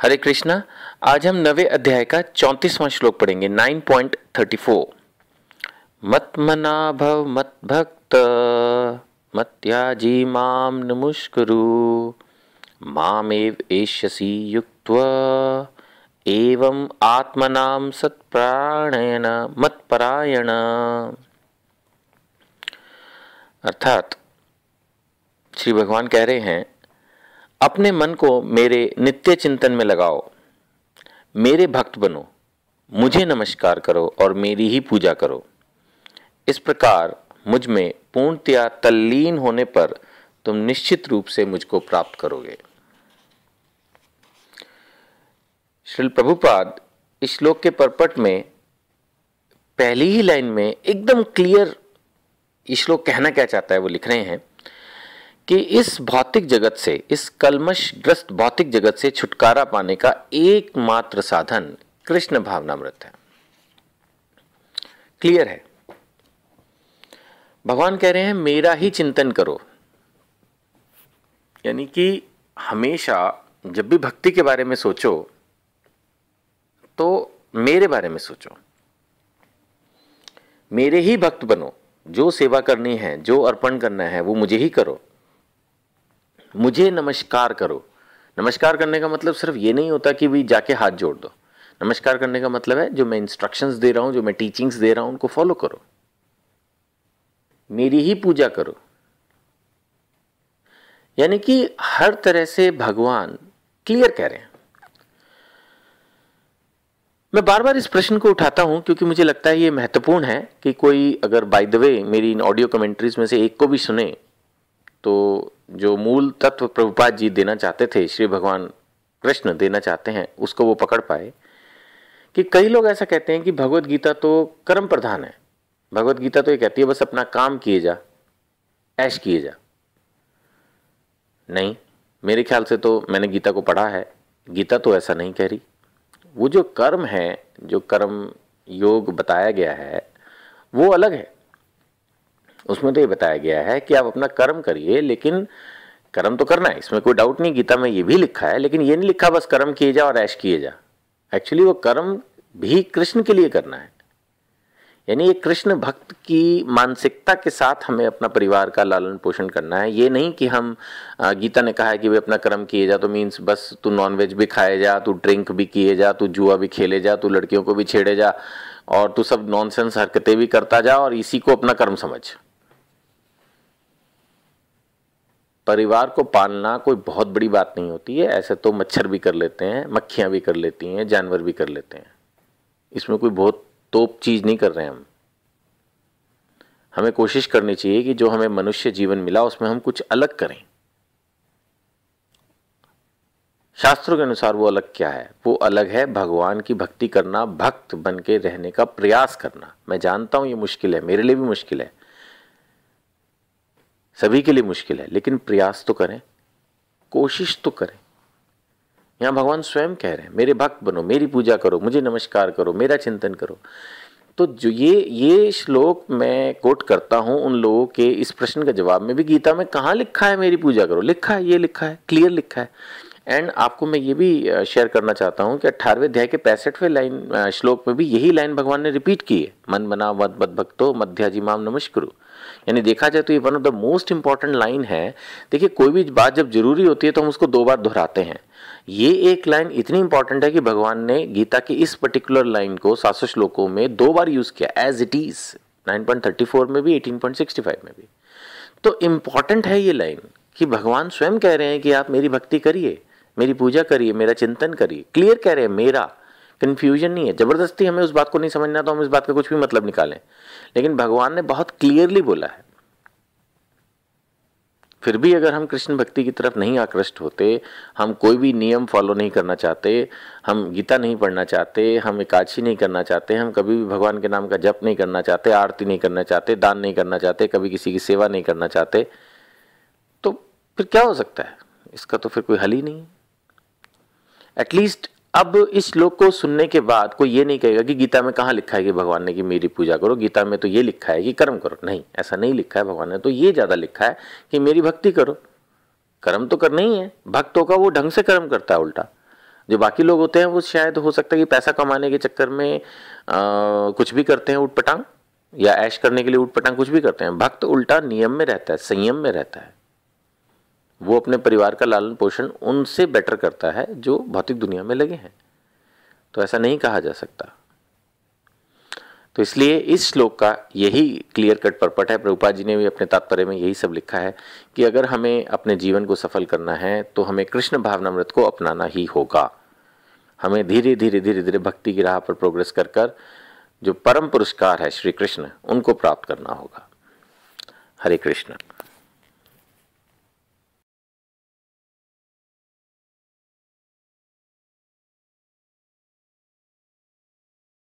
हरे कृष्णा। आज हम नवे अध्याय का 34वां श्लोक पढ़ेंगे। 9.34। मत्मना भव मद्भक्त मत्याजी माम नमुष्कुरु मामेव एष्यसि युक्त्वा एवं आत्मनाम सत्प्राणेन मत्परायण। अर्थात श्री भगवान कह रहे हैं, अपने मन को मेरे नित्य चिंतन में लगाओ, मेरे भक्त बनो, मुझे नमस्कार करो और मेरी ही पूजा करो। इस प्रकार मुझ में पूर्णतया तल्लीन होने पर तुम निश्चित रूप से मुझको प्राप्त करोगे। श्रील प्रभुपाद इस श्लोक के परपट में पहली ही लाइन में एकदम क्लियर ये श्लोक कहना क्या चाहता है वो लिख रहे हैं कि इस भौतिक जगत से, इस कलमशग्रस्त भौतिक जगत से छुटकारा पाने का एकमात्र साधन कृष्ण भावनामृत है। क्लियर है। भगवान कह रहे हैं मेरा ही चिंतन करो, यानी कि हमेशा जब भी भक्ति के बारे में सोचो तो मेरे बारे में सोचो, मेरे ही भक्त बनो, जो सेवा करनी है, जो अर्पण करना है वो मुझे ही करो, मुझे नमस्कार करो। नमस्कार करने का मतलब सिर्फ ये नहीं होता कि भी जाके हाथ जोड़ दो। नमस्कार करने का मतलब है जो मैं इंस्ट्रक्शंस दे रहा हूं, जो मैं टीचिंग्स दे रहा हूं, उनको फॉलो करो, मेरी ही पूजा करो। यानी कि हर तरह से भगवान क्लियर कह रहे हैं। मैं बार बार इस प्रश्न को उठाता हूं क्योंकि मुझे लगता है ये महत्वपूर्ण है कि कोई अगर बाय द वे मेरी इन ऑडियो कमेंट्रीज में से एक को भी सुने तो जो मूल तत्व प्रभुपाद जी देना चाहते थे, श्री भगवान कृष्ण देना चाहते हैं, उसको वो पकड़ पाए। कि कई लोग ऐसा कहते हैं कि भगवत गीता तो कर्म प्रधान है, भगवत गीता तो ये कहती है बस अपना काम किए जा, ऐश किए जा। नहीं, मेरे ख्याल से तो मैंने गीता को पढ़ा है, गीता तो ऐसा नहीं कह रही। वो जो कर्म है, जो कर्म योग बताया गया है वो अलग है। उसमें तो ये बताया गया है कि आप अपना कर्म करिए, लेकिन कर्म तो करना है, इसमें कोई डाउट नहीं। गीता में ये भी लिखा है, लेकिन ये नहीं लिखा बस कर्म किए जा और ऐश किए जा। एक्चुअली वो कर्म भी कृष्ण के लिए करना है। यानी ये कृष्ण भक्त की मानसिकता के साथ हमें अपना परिवार का लालन पोषण करना है। ये नहीं कि हम गीता ने कहा है कि वे अपना कर्म किए जा तो मीन्स बस तू नॉनवेज भी खाए जा, तू ड्रिंक भी किए जा, तू जुआ भी खेले जा, तू लड़कियों को भी छेड़े जा और तू सब नॉनसेंस हरकतें भी करता जा और इसी को अपना कर्म समझ। परिवार को पालना कोई बहुत बड़ी बात नहीं होती है। ऐसे तो मच्छर भी कर लेते हैं, मक्खियां भी कर लेती हैं, जानवर भी कर लेते हैं। इसमें कोई बहुत तोप चीज नहीं कर रहे हैं हम। हमें कोशिश करनी चाहिए कि जो हमें मनुष्य जीवन मिला उसमें हम कुछ अलग करें। शास्त्रों के अनुसार वो अलग क्या है? वो अलग है भगवान की भक्ति करना, भक्त बन के रहने का प्रयास करना। मैं जानता हूं ये मुश्किल है, मेरे लिए भी मुश्किल है, सभी के लिए मुश्किल है, लेकिन प्रयास तो करें, कोशिश तो करें। यहां भगवान स्वयं कह रहे हैं मेरे भक्त बनो, मेरी पूजा करो, मुझे नमस्कार करो, मेरा चिंतन करो। तो जो ये श्लोक मैं कोट करता हूं उन लोगों के इस प्रश्न का जवाब में भी गीता में कहां लिखा है मेरी पूजा करो? लिखा है, ये लिखा है, क्लियर लिखा है। एंड आपको मैं ये भी शेयर करना चाहता हूं कि 18वें अध्याय के 65वें लाइन श्लोक में भी यही लाइन भगवान ने रिपीट की है, मन बना मद मद भक्तो मध्याजी माम नमस्कुरु। यानी देखा जाए तो ये one of the most important line है। देखिए कोई भी बात जब जरूरी होती है तो हम उसको 2 बार दोहराते हैं। ये एक लाइन इतनी इंपॉर्टेंट है कि भगवान ने गीता की इस पर्टिकुलर लाइन को 700 श्लोकों में 2 बार यूज किया, एज इट इज, 9.34 में भी, 18.65 में भी। तो इंपॉर्टेंट है ये लाइन कि भगवान स्वयं कह रहे हैं कि आप मेरी भक्ति करिए, मेरी पूजा करिए, मेरा चिंतन करिए। क्लियर कह रहे हैं, मेरा, कंफ्यूजन नहीं है। जबरदस्ती हमें उस बात को नहीं समझना तो हम इस बात का कुछ भी मतलब निकालें, लेकिन भगवान ने बहुत क्लियरली बोला है। फिर भी अगर हम कृष्ण भक्ति की तरफ नहीं आकृष्ट होते, हम कोई भी नियम फॉलो नहीं करना चाहते, हम गीता नहीं पढ़ना चाहते, हम एकादशी नहीं करना चाहते, हम कभी भी भगवान के नाम का जप नहीं करना चाहते, आरती नहीं करना चाहते, दान नहीं करना चाहते, कभी किसी की सेवा नहीं करना चाहते, तो फिर क्या हो सकता है? इसका तो फिर कोई हल ही नहीं है। एटलीस्ट अब इस श्लोक को सुनने के बाद कोई ये नहीं कहेगा कि गीता में कहाँ लिखा है कि भगवान ने कि मेरी पूजा करो, गीता में तो ये लिखा है कि कर्म करो। नहीं, ऐसा नहीं लिखा है भगवान ने, तो ये ज्यादा लिखा है कि मेरी भक्ति करो। कर्म तो करना ही है, भक्त होगा वो ढंग से कर्म करता है उल्टा। जो बाकी लोग होते हैं वो शायद हो सकता है कि पैसा कमाने के चक्कर में कुछ भी करते हैं उटपटांग, या ऐश करने के लिए उटपटांग कुछ भी करते हैं। भक्त उल्टा नियम में रहता है, संयम में रहता है। वो अपने परिवार का लालन पोषण उनसे बेटर करता है जो भौतिक दुनिया में लगे हैं। तो ऐसा नहीं कहा जा सकता। तो इसलिए इस श्लोक का यही क्लियर कट परपट है। प्रभुपाद जी ने भी अपने तात्पर्य में यही सब लिखा है कि अगर हमें अपने जीवन को सफल करना है तो हमें कृष्ण भावनामृत को अपनाना ही होगा। हमें धीरे धीरे धीरे धीरे भक्ति की राह पर प्रोग्रेस कर कर जो परम पुरस्कार है श्री कृष्ण, उनको प्राप्त करना होगा। हरे कृष्ण।